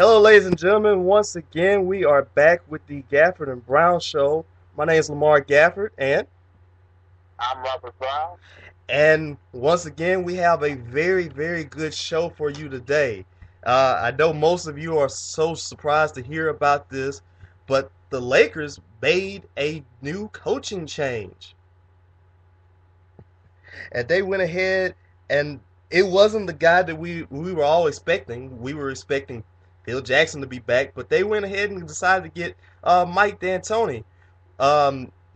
Hello, ladies and gentlemen. Once again, we are back with the Gafford and Brown Show. My name is Lamar Gafford, I'm Robert Brown. and once again, we have a very, very good show for you today. I know most of you are so surprised to hear about this, but the Lakers made a new coaching change. And they went ahead, and it wasn't the guy that we were all expecting. We were expecting Phil Jackson to be back, but they went ahead and decided to get Mike D'Antoni.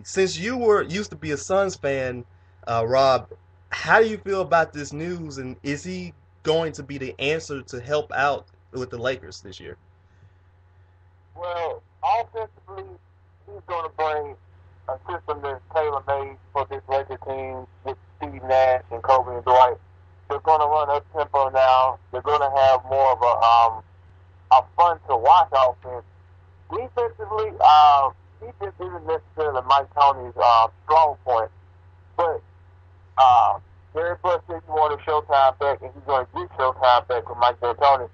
Since you were used to be a Suns fan, Rob, how do you feel about this news, and is he going to be the answer to help out with the Lakers this year? Well, offensively, he's going to bring a system that's tailor-made for this Lakers team with Steve Nash and Kobe and Dwight. They're going to run up tempo now. They're going to have more of a fun to watch offense. Defensively, defense isn't necessarily Mike Tony's strong point, but Gary Bush said he wanted Showtime back, and he's going to get Showtime back with Mike D'Antoni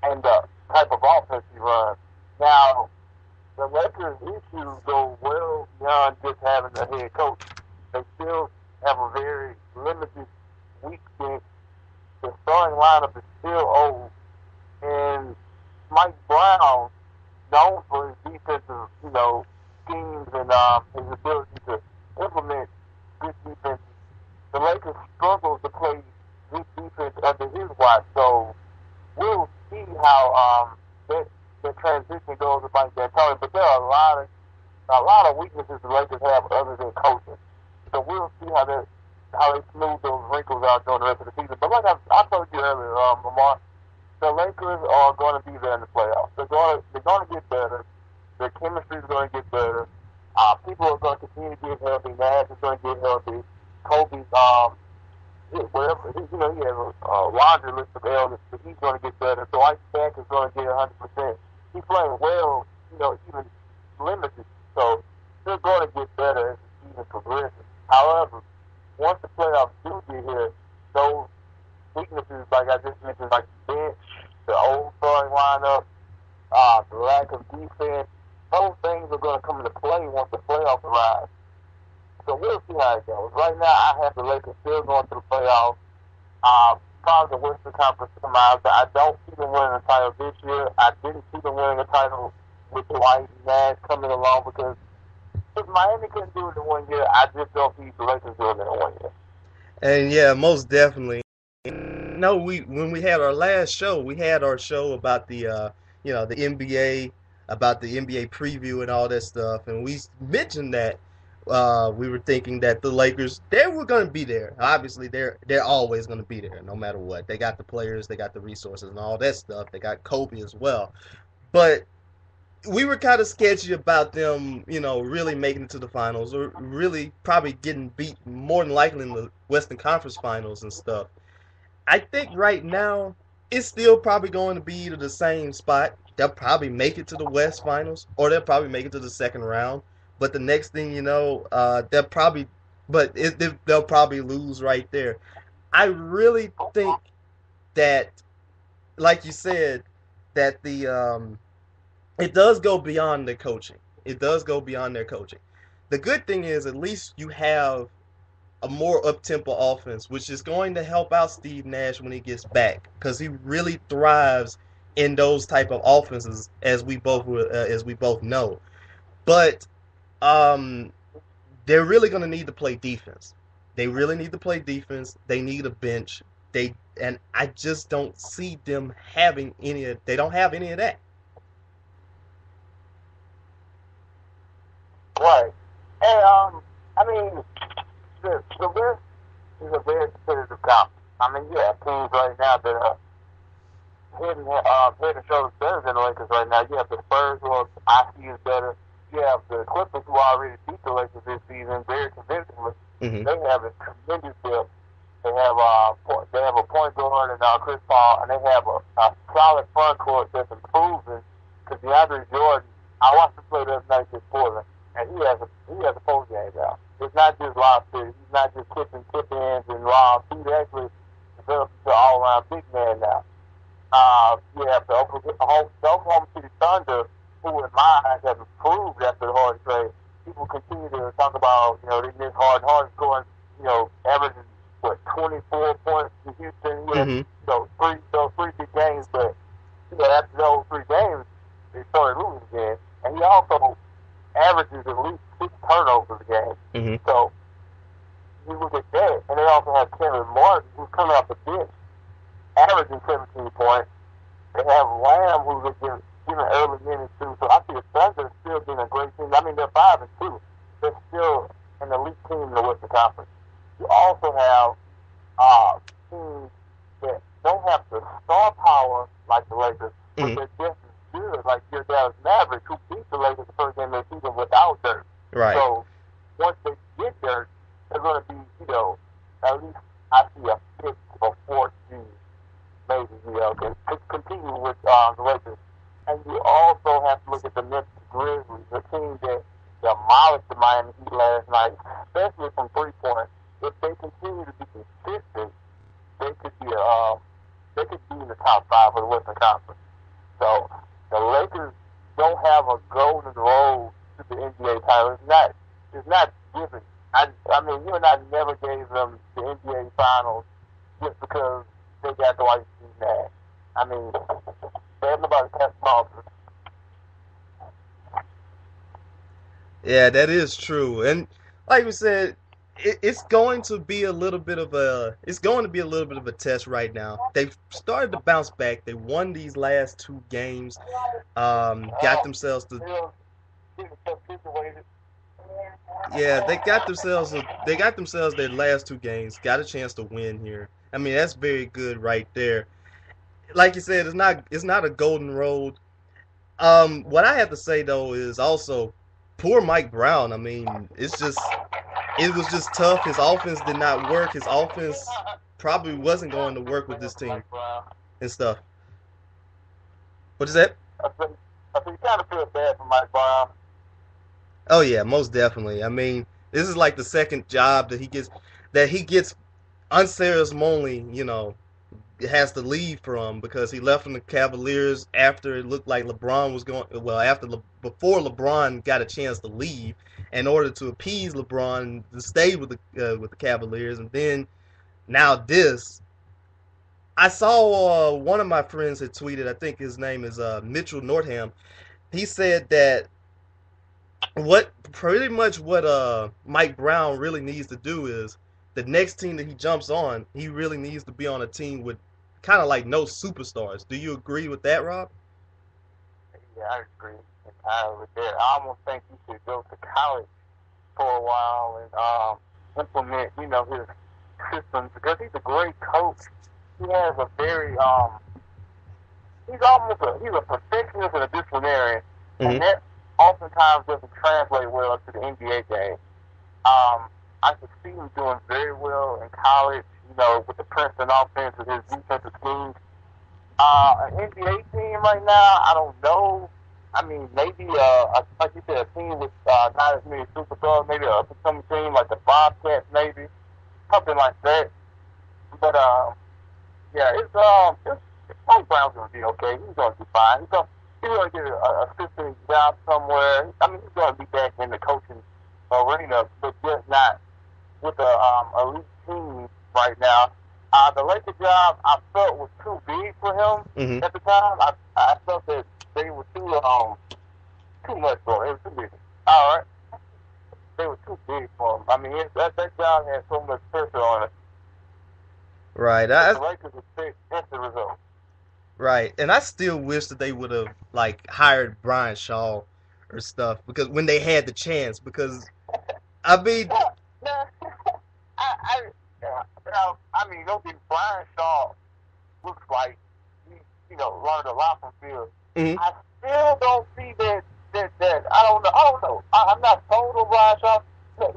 and the type of offense he runs. Now, the Lakers' issues go well beyond just having a head coach. They still have a very limited weak bench. The starting lineup is still old, and Mike Brown, known for his defensive, schemes and his ability to implement good defense. The Lakers struggle to play good defense under his watch, so we'll see how that transition goes with Mike D'Antoni. But there are a lot of weaknesses the Lakers have other than coaching. So we'll see how they smooth those wrinkles out during the rest of the season. But like I told you earlier, Lamar, the Lakers are going to be there in the playoffs. They're going to get better. Their chemistry is going to get better. People are going to continue to get healthy. Nash is going to get healthy. Kobe's whatever he has a laundry list of ailments, but he's going to get better. So Ike Stack is going to get 100%. He's playing well, even limited. So they're going to get better as the season progresses. However, once the playoffs do get here, those weaknesses, like I just mentioned, like the bench, the old starting lineup, the lack of defense, those things are going to come into play once the playoffs arrive. So we'll see how it goes. Right now, I have the Lakers still going to the playoffs. Probably the Western Conference come out. I don't see them winning a title this year. I didn't see them winning a title with Dwight and Nash coming along because if Miami couldn't do it in 1 year, I just don't see the Lakers doing it in 1 year. And yeah, most definitely. No, we when we had our last show, we had our show about the NBA, about the NBA preview and all that stuff, and we mentioned that we were thinking that the Lakers they were going to be there. Obviously, they're always going to be there, no matter what. They got the players, they got the resources, and all that stuff. They got Kobe as well, but we were kind of sketchy about them, really making it to the finals or really probably getting beat more than likely in the Western Conference Finals and stuff. I think right now it's still probably going to be either the same spot. They'll probably make it to the West Finals, or they'll probably make it to the second round. But the next thing you know, they'll probably lose right there. I really think that, like you said, that the it does go beyond the coaching. It does go beyond their coaching. The good thing is at least you have a more up-tempo offense, which is going to help out Steve Nash when he gets back because he really thrives in those type of offenses, as we both know. But um, they're really going to need to play defense. They really need to play defense. They need a bench. And I just don't see them having any of. They don't have any of that. Right. And, I mean, the West is a very competitive conference. I mean, you have teams right now that are head and shoulders better than the Lakers right now. You have the Spurs, who I see is better. You have the Clippers, who already beat the Lakers this season very convincingly. Hmm. They have a tremendous depth. They have a point guard and Chris Paul, and they have a solid front court that's improving. Because DeAndre Jordan, I watched him play the other night against Portland, and he has a post game now. It's not just lob city. He's not just tip ins and lobs. He's actually developed into an all around big man now. You have the after those 3 games, they started losing again. And he also averages at least 6 turnovers a game. Mm-hmm. So you look at that, and they also have Kevin Martin, who's coming off the bench, averaging 17 points. They have Lamb, who's given early minutes too. So I see the Thunder still being a great team. I mean, they're 5-2. They're still an elite team in the Western Conference. You also have teams that don't have the star power like the Lakers, but they're just as good, like your Dallas Mavericks, who beat the Lakers the first game of the season without Dirk. Right. So once they get Dirk, they're going to be, at least I see a 5th or 4th seed, maybe, to continue with the Lakers. And you also have to look at the Memphis Grizzlies, a team that demolished the Miami Heat last night, especially from 3-point. If they continue to be consistent, they could be in the top 5 of the Western Conference. So the Lakers don't have a golden road to the NBA title. It's not given. I mean, you and I never gave them the NBA Finals just because they got the White Steve Nash. I mean, there's nobody past Boston. Yeah, that is true. And like we said, it's going to be a little bit of a test right now. They've started to bounce back. They won these last 2 games. Got themselves to Yeah, they got themselves their last 2 games. Got a chance to win here. I mean, that's very good right there. Like you said, it's not a golden road. What I have to say though is also poor Mike Brown. I mean, it was just tough. His offense did not work. His offense probably wasn't going to work with this team and stuff. What is that? I think you kind of feel bad for Mike Brown. Oh yeah, most definitely. I mean, this is like the second job that he gets unceremoniously, has to leave from, because he left from the Cavaliers after it looked like LeBron was going. Well, before LeBron got a chance to leave, in order to appease LeBron to stay with the Cavaliers, and then now this. I saw one of my friends had tweeted. I think his name is Mitchell Northam. He said that what Mike Brown really needs to do is the next team that he jumps on, he really needs to be on a team with kind of like no superstars. Do you agree with that, Rob? Yeah, I agree entirely with that. I almost think he should go to college for a while and implement, his systems, because he's a great coach. He has a very he's a perfectionist and a disciplinarian, and that oftentimes doesn't translate well to the NBA game. I could see him doing very well in college, with the Princeton offense and his defensive schemes. An NBA team right now, I don't know. I mean, maybe, like you said, a team with not as many superstars, maybe a up-and-coming team like the Bobcats, maybe, something like that. But, yeah, it's Mike Brown's going to be okay. He's going to be fine. He's going to get a assistant job somewhere. I mean, he's going to be back in the coaching arena, but just not with the elite team right now. The Lakers job, I felt was too big for him at the time. I felt that they were too much for him. It was too big. All right. They were too big for him. I mean, that job had so much pressure on it. Right. The Lakers were that's the result. Right. And I still wish that they would have, hired Brian Shaw or stuff, because when they had the chance, because, I mean... I mean, don't get Brian Shaw looks like he, learned a lot from Phil. I still don't see that. I don't know. I'm not sold on Brian Shaw.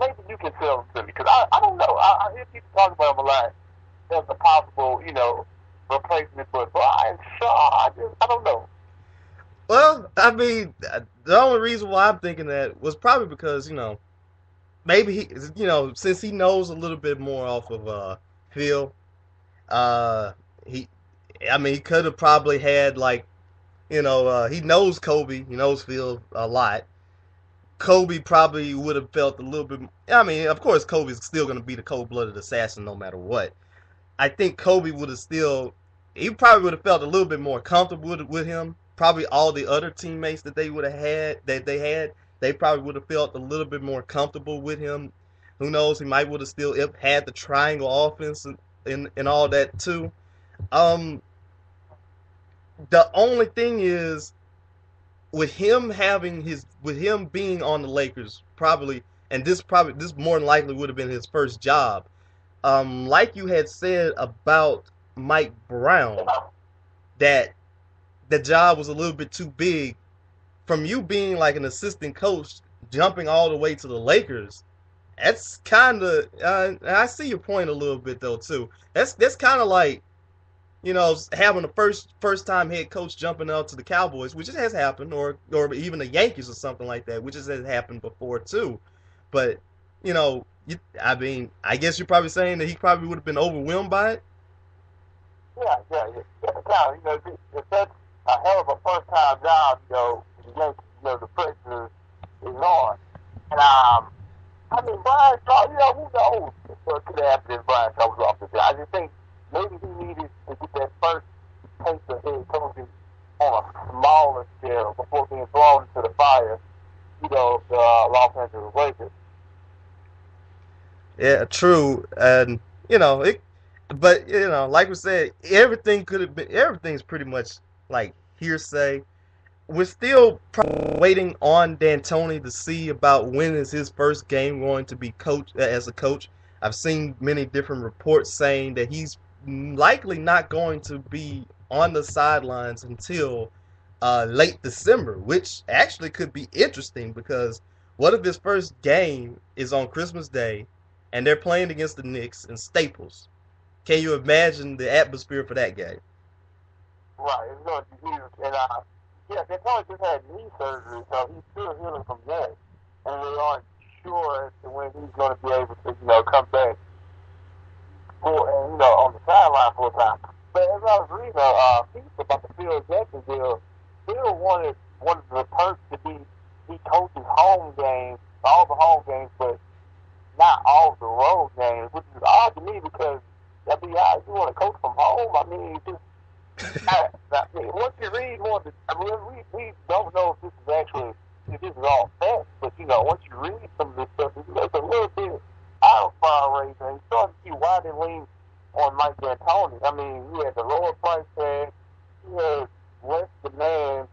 Maybe you can tell him to me, because I don't know. I hear people talk about him a lot as a possible, replacement for Brian Shaw. I don't know. Well, I mean, the only reason why I'm thinking that was probably because, maybe he, since he knows a little bit more off of Phil, he could have probably had he knows Kobe, he knows Phil a lot. Kobe probably would have felt a little bit. I mean, of course, Kobe's still going to be the cold-blooded assassin no matter what. I think Kobe would have still he probably would have felt a little bit more comfortable with him. Probably all the other teammates that they would have had, they probably would have felt a little bit more comfortable with him. Who knows? He might would have still had the triangle offense and all that too. Um, the only thing is with him being on the Lakers, probably, and this more than likely would have been his first job. Like you had said about Mike Brown, that the job was a little bit too big. From you being like an assistant coach, jumping all the way to the Lakers, that's kind of. I see your point a little bit though too. That's kind of like, having a first time head coach jumping up to the Cowboys, which has happened, or even the Yankees or something like that, which has happened before too. But I mean, I guess you're probably saying that he probably would have been overwhelmed by it. Yeah. If that's a hell of a first time job, the Yankees, the pressure is on. And I mean, Brian Shaw, who knows what could happen if Brian Shaw was off the job. I just think maybe he needed to get that first taste of head coaching on a smaller scale before being thrown into the fire, the Los Angeles Lakers. Yeah, true, and but like we said, everything could have been. Everything's pretty much like hearsay. We're still waiting on D'Antoni to see about when is his first game going to be coach as a coach. I've seen many different reports saying that he's likely not going to be on the sidelines until late December, which actually could be interesting because what if his first game is on Christmas Day and they're playing against the Knicks in Staples? Can you imagine the atmosphere for that game? Right, it's going to be huge. And they probably just had knee surgery, so he's still healing from that. And they aren't sure as to when he's going to be able to, come back on the sideline full time. But as I was reading piece about the Phil Jackson deal, Phil wanted one of the perks to be he coaches home games, all the home games, but not all the road games, which is odd to me because that'd be odd. You want to coach from home? I mean, once you read more, we don't know if this is all facts, but once you read some of this stuff, it's a little bit eyebrow raising. You start to see why they lean on Mike D'Antoni. I mean, he had the lower price tag, he had less demand,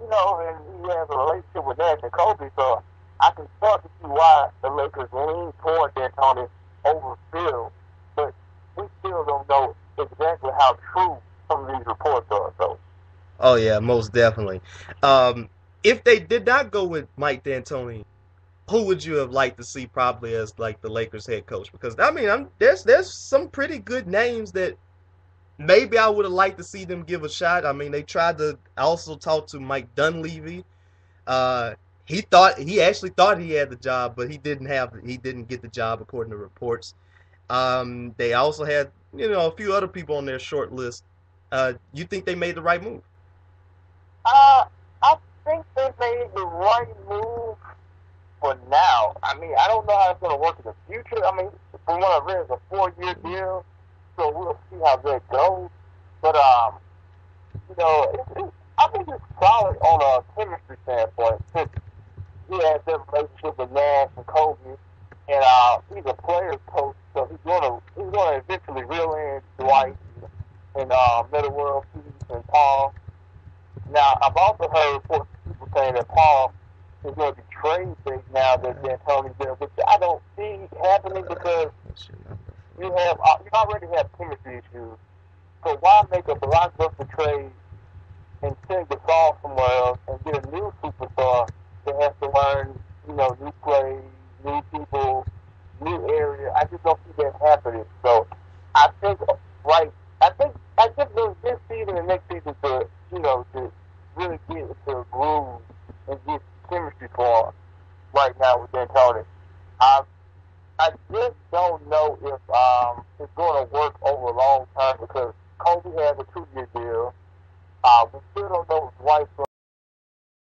and he has a relationship with Nash and Kobe, so I can start to see why the Lakers lean toward D'Antoni over Phil, but we still don't know exactly how true some of these reports are, though. Oh yeah, most definitely. If they did not go with Mike D'Antoni, who would you have liked to see probably as like the Lakers head coach? Because I mean, there's some pretty good names that maybe I would have liked to see them give a shot. I mean, they tried to also talk to Mike Dunleavy. He actually thought he had the job, but he didn't get the job according to reports. They also had a few other people on their short list. You think they made the right move? I think they made the right move for now. I mean, I don't know how it's going to work in the future. I mean, from what I read, it's a 4-year deal, so we'll see how that goes. But I think it's solid on a chemistry standpoint. Since he has that relationship with Nash and Kobe, and he's a player's coach, so he's going to eventually reel in Dwight and Middle World Peace and Paul. Now, I've also heard reports of people saying that Paul is going to be trade bait now that D'Antoni's there, which I don't see happening because you already have chemistry issues. So why make a blockbuster trade and send Gasol somewhere else and get a new superstar that has to learn, new plays, new people, new area? I just don't see that happening. So I think this season and next season to really get into a groove